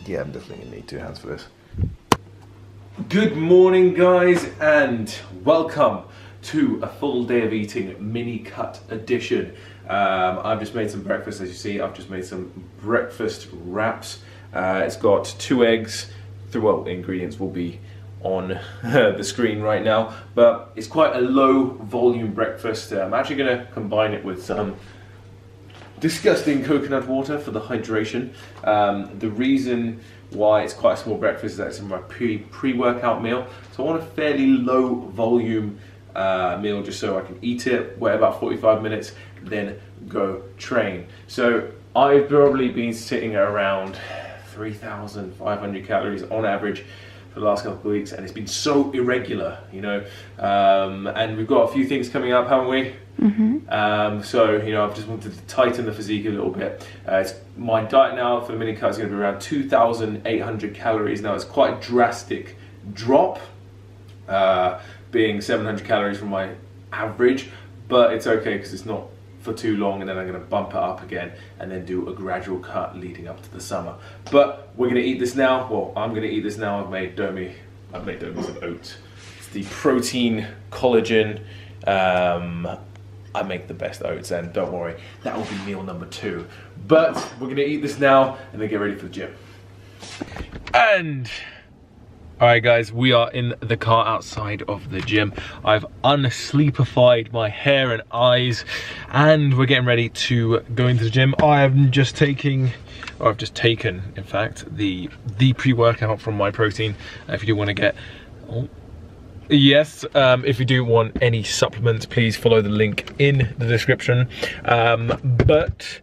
Yeah, I'm definitely gonna need 2 hands for this. Good morning, guys, and welcome to a full day of eating mini cut edition. I've just made some breakfast. As you see, I've just made some breakfast wraps. It's got 2 eggs. Well, the ingredients will be on the screen right now, but it's quite a low volume breakfast. I'm actually going to combine it with some disgusting coconut water for the hydration. The reason why it's quite a small breakfast is that it's in my pre-workout meal, so I want a fairly low volume meal just so I can eat it, wait about 45 minutes, then go train. So I've probably been sitting at around 3,500 calories on average for the last couple of weeks, and it's been so irregular, you know, and we've got a few things coming up, haven't we? So, you know, I've just wanted to tighten the physique a little bit. My diet now for the mini cut is going to be around 2,800 calories. Now, it's quite a drastic drop, being 700 calories from my average, but it's okay because it's not for too long, and then I'm going to bump it up again and then do a gradual cut leading up to the summer. But we're going to eat this now. Well, I'm going to eat this now. I've made Domi some oats. It's the protein collagen. I make the best oats, and don't worry, that will be meal number 2. But we're going to eat this now and then get ready for the gym. And alright guys, we are in the car outside of the gym. I've unsleepified my hair and eyes, and we're getting ready to go into the gym. I've just taken, in fact, the pre-workout from Myprotein. If you do want to get, if you do want any supplements, please follow the link in the description. But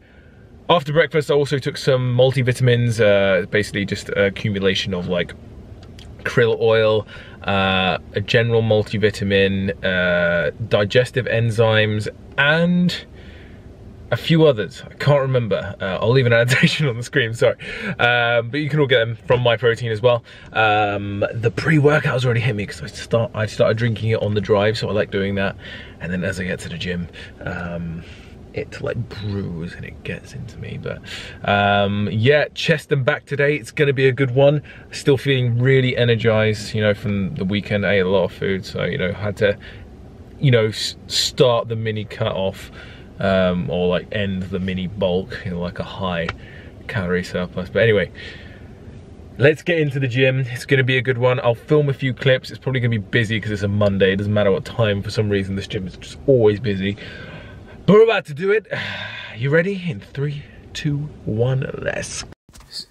after breakfast, I also took some multivitamins, basically just an accumulation of like krill oil, a general multivitamin, digestive enzymes, and a few others. I can't remember. I'll leave an annotation on the screen, sorry. But you can all get them from Myprotein as well. The pre-workout's already hit me because I started drinking it on the drive, so I like doing that. And then as I get to the gym, it like brews and it gets into me. But yeah, chest and back today, it's gonna be a good one. Still feeling really energized, you know, from the weekend. I ate a lot of food, so, you know, had to, you know, start the mini cut off, or like end the mini bulk in like a high calorie surplus. But anyway, let's get into the gym. It's gonna be a good one. I'll film a few clips. It's probably gonna be busy because it's a Monday. It doesn't matter what time, for some reason this gym is just always busy. But we're about to do it. You ready? In 3, 2, 1, let's.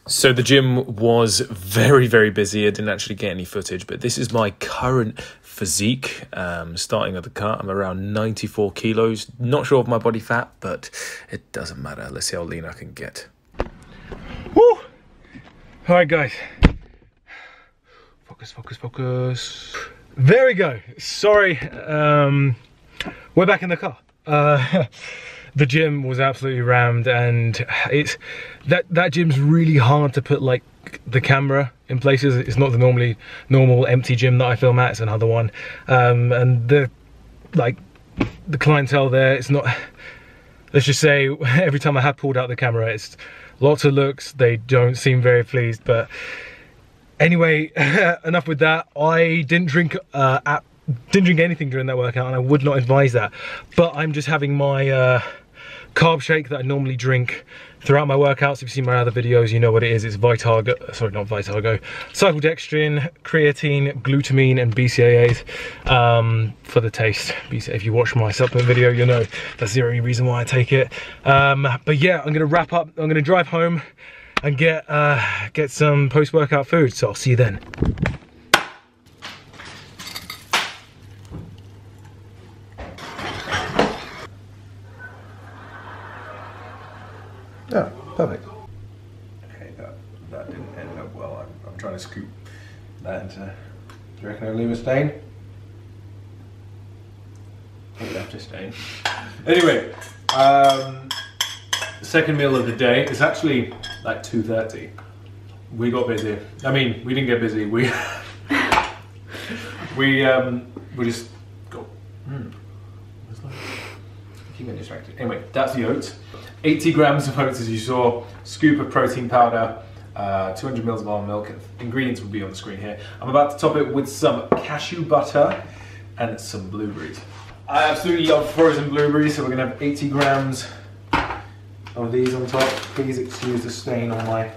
So the gym was very, very busy. I didn't actually get any footage, but this is my current physique. Starting at the cut, I'm around 94 kilos. Not sure of my body fat, but it doesn't matter. Let's see how lean I can get. Woo! All right, guys. Focus, focus, focus. There we go. Sorry. We're back in the car. The gym was absolutely rammed, and it's that gym's really hard to put like the camera in places. It's not the normal empty gym that I film at. It's another one, and the clientele there, it's not, let's just say every time I have pulled out the camera, it's lots of looks. They don't seem very pleased. But anyway, enough with that. I didn't drink anything during that workout, and I would not advise that. But I'm just having my carb shake that I normally drink throughout my workouts. If you've seen my other videos, you know what it is. It's Vitargo, sorry, not Vitargo, cyclodextrin, creatine, glutamine, and BCAAs for the taste. If you watch my supplement video, you'll know that's the only reason why I take it. But yeah, I'm gonna wrap up. I'm gonna drive home and get some post-workout food. So I'll see you then. Yeah, perfect. Okay, that didn't end up well. I'm trying to scoop that into. Do you reckon it'll leave a stain? It left a stain. Anyway, second meal of the day is actually like 2:30. We got busy. I mean, we didn't get busy. We just go. Keep getting distracted. Anyway, that's the oats. 80 grams of oats, as you saw, scoop of protein powder, 200 mils of almond milk. Ingredients will be on the screen here. I'm about to top it with some cashew butter and some blueberries. I absolutely love frozen blueberries, so we're gonna have 80 grams of these on top. Please excuse the stain on my...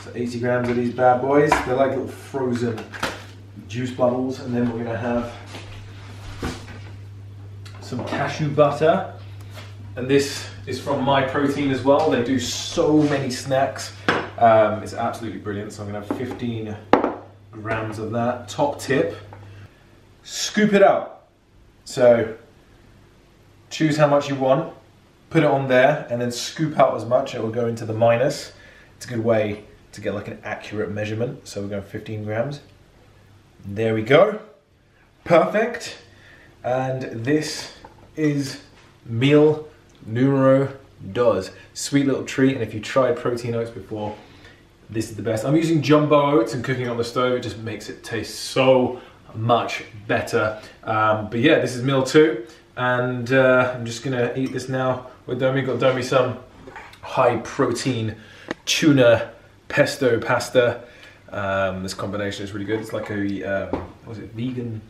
So 80 grams of these bad boys. They're like little frozen juice bubbles. And then we're gonna have some cashew butter. And this is from Myprotein as well. They do so many snacks. It's absolutely brilliant. So I'm gonna have 15 grams of that. Top tip, scoop it out. So choose how much you want, put it on there, and then scoop out as much. It will go into the minus. It's a good way to get like an accurate measurement. So we're going 15 grams. There we go. Perfect. And this is meal numero dos. Sweet little treat. And if you tried protein oats before, this is the best. I'm using jumbo oats and cooking on the stove. It just makes it taste so much better. But yeah, this is meal 2, and I'm just gonna eat this now with Domi. Got Domi some high protein tuna pesto pasta. This combination is really good. It's like a what was it, vegan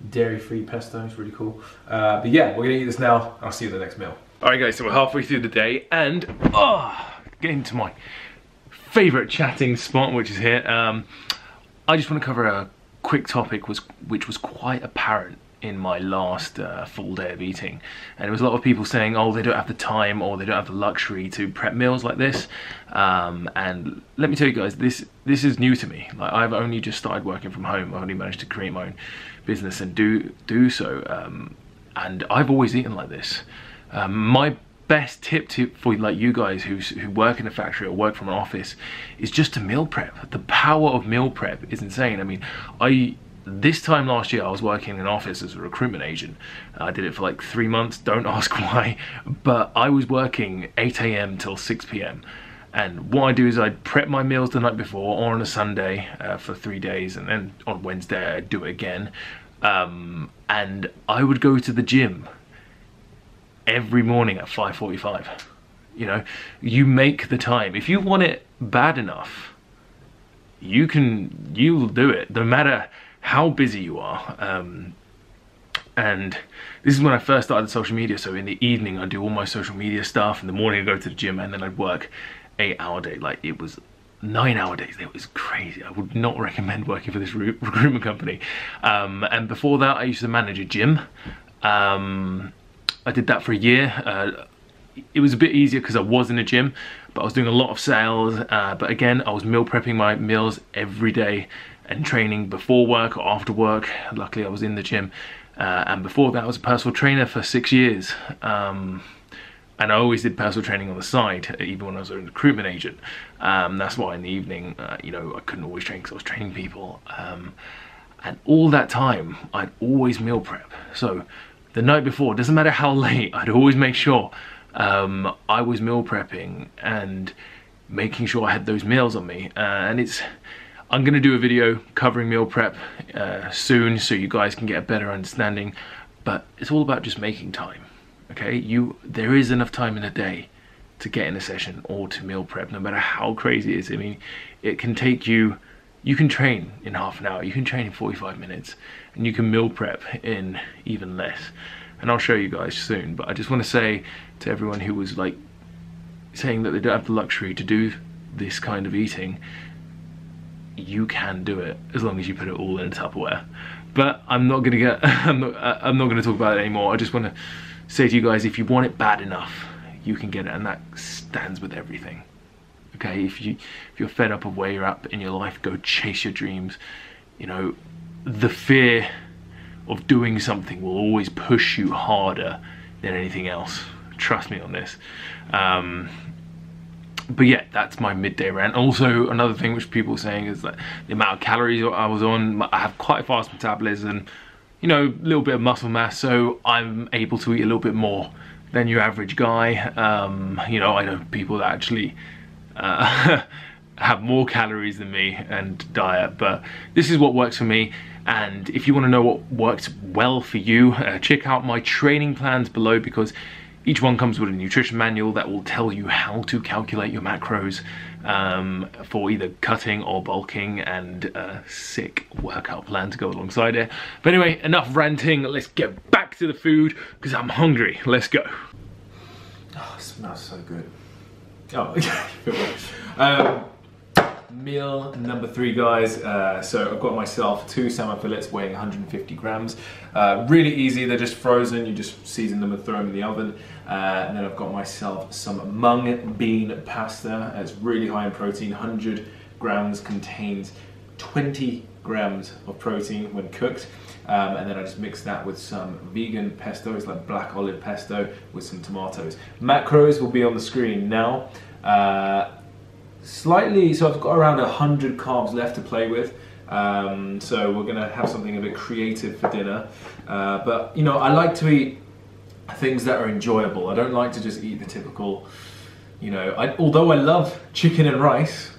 dairy free pesto. It's really cool. But yeah, we're gonna eat this now. I'll see you at the next meal. All right guys, so we're halfway through the day, and getting to my favorite chatting spot, which is here. I just want to cover a quick topic which was quite apparent in my last full day of eating, and there was a lot of people saying, oh, they don't have the time or they don't have the luxury to prep meals like this, and let me tell you guys, this is new to me. Like, I've only just started working from home. I've only managed to create my own business and do so, and I've always eaten like this. My best tip for like you guys who work in a factory or work from an office is just to meal prep. The power of meal prep is insane. I mean, this time last year I was working in an office as a recruitment agent. I did it for like 3 months, don't ask why, but I was working 8 AM till 6 PM. And what I do is I'd prep my meals the night before or on a Sunday for 3 days, and then on Wednesday I'd do it again. And I would go to the gym every morning at 5:45. You know, you make the time. If you want it bad enough, you'll do it, no matter how busy you are. And this is when I first started social media. So in the evening I'd do all my social media stuff, in the morning I'd go to the gym, and then I'd work 8-hour day. Like, it was 9-hour days. It was crazy. I would not recommend working for this recruitment company. And before that I used to manage a gym. I did that for a year. It was a bit easier because I was in a gym, but I was doing a lot of sales. But again, I was meal prepping my meals every day and training before work or after work. Luckily I was in the gym. And before that I was a personal trainer for 6 years. And I always did personal training on the side, even when I was a recruitment agent. That's why in the evening, you know, I couldn't always train because I was training people. And all that time, I'd always meal prep. So the night before, doesn't matter how late, I'd always make sure I was meal prepping and making sure I had those meals on me. I'm gonna do a video covering meal prep soon, so you guys can get a better understanding, but it's all about just making time, okay? There is enough time in a day to get in a session or to meal prep, no matter how crazy it is. I mean, it can take you can train in half an hour, you can train in 45 minutes, and you can meal prep in even less. And I'll show you guys soon, but I just want to say to everyone who was like saying that they don't have the luxury to do this kind of eating, you can do it as long as you put it all in a Tupperware. But I'm not gonna I'm not gonna talk about it anymore. I just want to say to you guys, if you want it bad enough, you can get it, and that stands with everything. Okay, if you're fed up of where you're at in your life, go chase your dreams. You know, the fear of doing something will always push you harder than anything else. Trust me on this. But yeah, that's my midday rant. Also, another thing which people are saying is that the amount of calories I was on, I have quite a fast metabolism, you know, a little bit of muscle mass, so I'm able to eat a little bit more than your average guy. You know, I know people that actually have more calories than me and diet, but this is what works for me. And if you want to know what works well for you, check out my training plans below, because Each one comes with a nutrition manual that will tell you how to calculate your macros for either cutting or bulking, and a sick workout plan to go alongside it. But anyway, enough ranting, let's get back to the food because I'm hungry. Let's go. Oh, it smells so good. Oh, okay. Meal number 3, guys. So I've got myself 2 salmon fillets weighing 150 grams. Really easy, they're just frozen. You just season them and throw them in the oven. And then I've got myself some mung bean pasta. It's really high in protein. 100 grams contains 20 grams of protein when cooked. And then I just mix that with some vegan pesto. It's like black olive pesto with some tomatoes. Macros will be on the screen now. So I've got around 100 carbs left to play with. So we're gonna have something a bit creative for dinner. But you know, I like to eat things that are enjoyable. I don't like to just eat the typical, you know, although I love chicken and rice,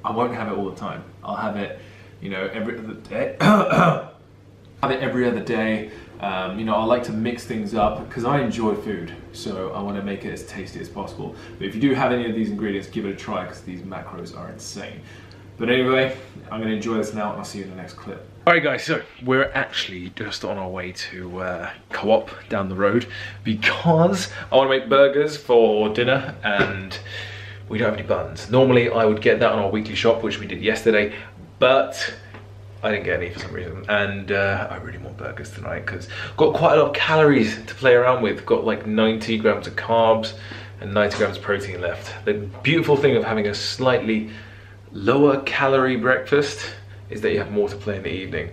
I won't have it all the time. I'll have it, you know, every other day. Have it every other day. You know, I like to mix things up because I enjoy food, so I want to make it as tasty as possible. But if you do have any of these ingredients, give it a try because these macros are insane. But anyway, I'm going to enjoy this now and I'll see you in the next clip. Alright guys, so we're actually just on our way to Co-op down the road because I want to make burgers for dinner and we don't have any buns. Normally I would get that on our weekly shop, which we did yesterday, but I didn't get any for some reason, and I really want burgers tonight because got quite a lot of calories to play around with. Got like 90 grams of carbs and 90 grams of protein left. The beautiful thing of having a slightly lower calorie breakfast is that you have more to play in the evening,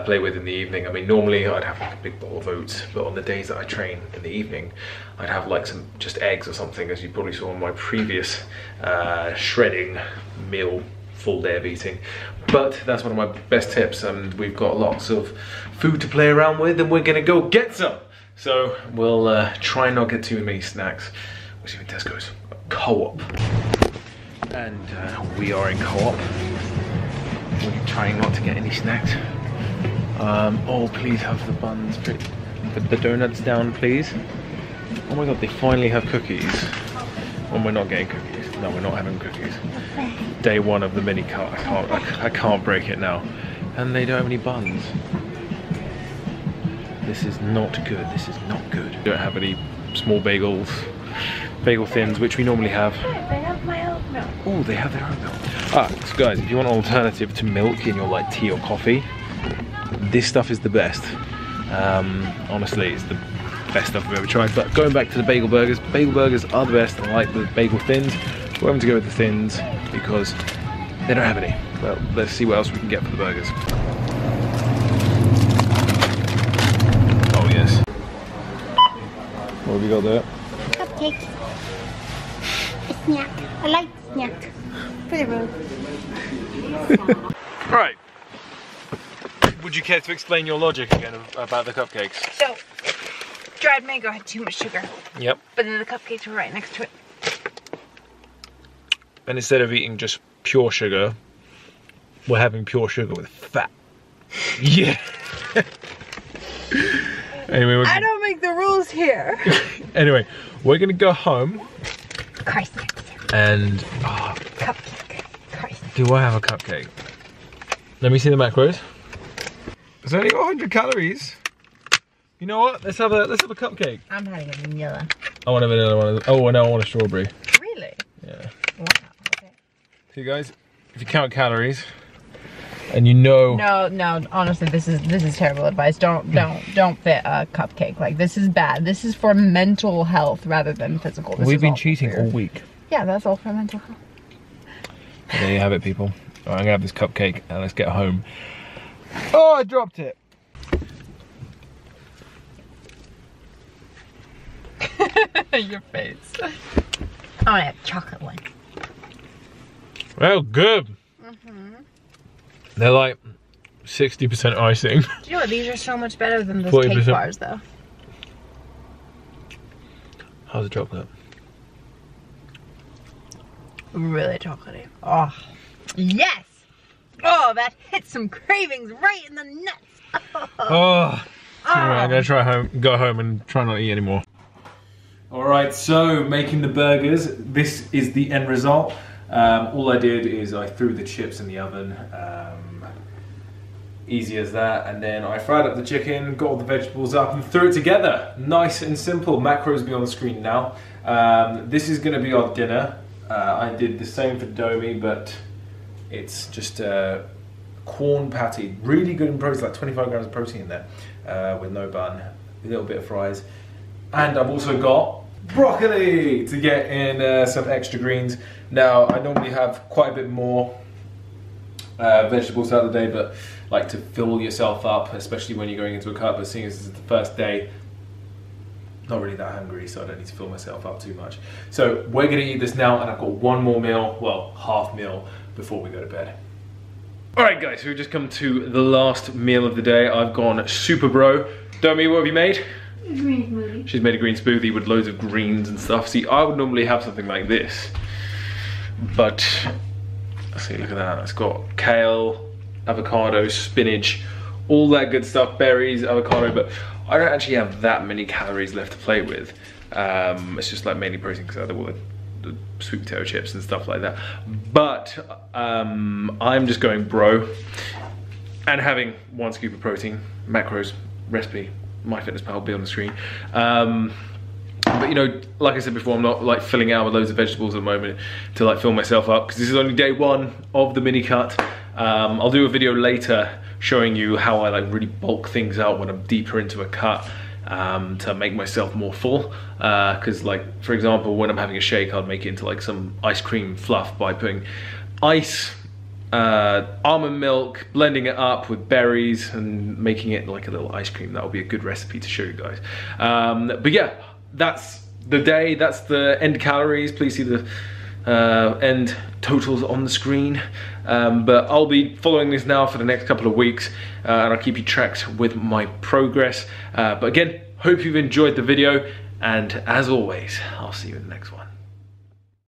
play with in the evening. I mean, normally I'd have like a big bowl of oats, but on the days that I train in the evening, I'd have like some just eggs or something, as you probably saw in my previous shredding meal. Full day of eating. But that's one of my best tips, and we've got lots of food to play around with and we're gonna go get some. So we'll try and not get too many snacks. We'll see if Tesco's. Co-op. And we are in Co-op. We're trying not to get any snacks. Oh, please have the buns, put the donuts down, please. Oh my god, they finally have cookies. When we're not getting cookies. No, we're not having cookies. Day 1 of the mini cut. I can't break it now. And they don't have any buns. This is not good. This is not good. They don't have any small bagels, bagel thins, which we normally have. They have my oat milk. Oh, they have their own milk. So guys, if you want an alternative to milk in your like tea or coffee, this stuff is the best. Honestly, it's the best stuff I've ever tried. But going back to the bagel burgers are the best. I like the bagel thins. We're having to go with the thins because they don't have any. Well, let's see what else we can get for the burgers. Oh yes. What have you got there? Cupcakes. A snack. I like snack. For the road. Right. Would you care to explain your logic again about the cupcakes? So, dried mango had too much sugar. Yep. But then the cupcakes were right next to it. And instead of eating just pure sugar, we're having pure sugar with fat. Yeah. Anyway, I don't make the rules here. Anyway, we're gonna go home. Christ. And Cupcake. Christ. Do I have a cupcake? Let me see the macros. It's only got 100 calories. You know what? Let's have a cupcake. I'm having a vanilla. I want a vanilla one. Oh no, I want a strawberry. Really? Yeah. Wow. Okay. See guys, if you count calories, and you know. No. Honestly, this is terrible advice. Don't fit a cupcake. Like, this is bad. This is for mental health rather than physical. We've been cheating all week. Yeah, that's all for mental health. There you have it, people. All right, I'm gonna have this cupcake and let's get home. Oh, I dropped it. Your face. I want to have chocolate one. Well, good. They're like 60% icing. Do you know what? These are so much better than those 40%. cake bars, though. How's the chocolate? Really chocolatey. Oh, yes! Oh, that hit some cravings right in the nuts. Oh. Anyway, I'm gonna go home and try not to eat anymore. All right, so making the burgers. This is the end result. All I did is I threw the chips in the oven. Easy as that. And then I fried up the chicken, got all the vegetables up and threw it together. Nice and simple. Macros will be on the screen now. This is gonna be our dinner. I did the same for Domi, but it's just a corn patty. Really good in protein, like 25 grams of protein in there with no bun, a little bit of fries. And I've also got broccoli to get in some extra greens. Now, I normally have quite a bit more vegetables throughout the day, but like to fill yourself up, especially when you're going into a cut. But seeing as this is the first day, not really that hungry, so I don't need to fill myself up too much. So we're gonna eat this now, and I've got one more meal, well, half meal, before we go to bed. All right, guys, so we've just come to the last meal of the day. I've gone super bro. Domi, what have you made? Green smoothie. She's made a green smoothie with loads of greens and stuff. See, I would normally have something like this, but see, look at that. It's got kale, avocado, spinach, all that good stuff, berries, avocado, but I don't actually have that many calories left to play with. It's just like mainly protein because I have all the sweet potato chips and stuff like that. But I'm just going bro and having 1 scoop of protein, macros, recipe, MyFitnessPal will be on the screen. But you know, like I said before, I'm not like filling out with loads of vegetables at the moment to like fill myself up because this is only day 1 of the mini cut. I'll do a video later showing you how I like really bulk things out when I'm deeper into a cut to make myself more full. Because like, for example, when I'm having a shake, I'll make it into like some ice cream fluff by putting ice, almond milk, blending it up with berries and making it like a little ice cream. That will be a good recipe to show you guys. But yeah, that's the day, that's the end calories. Please see the end totals on the screen. But I'll be following this now for the next couple of weeks and I'll keep you tracked with my progress. But again, hope you've enjoyed the video, and as always, I'll see you in the next one.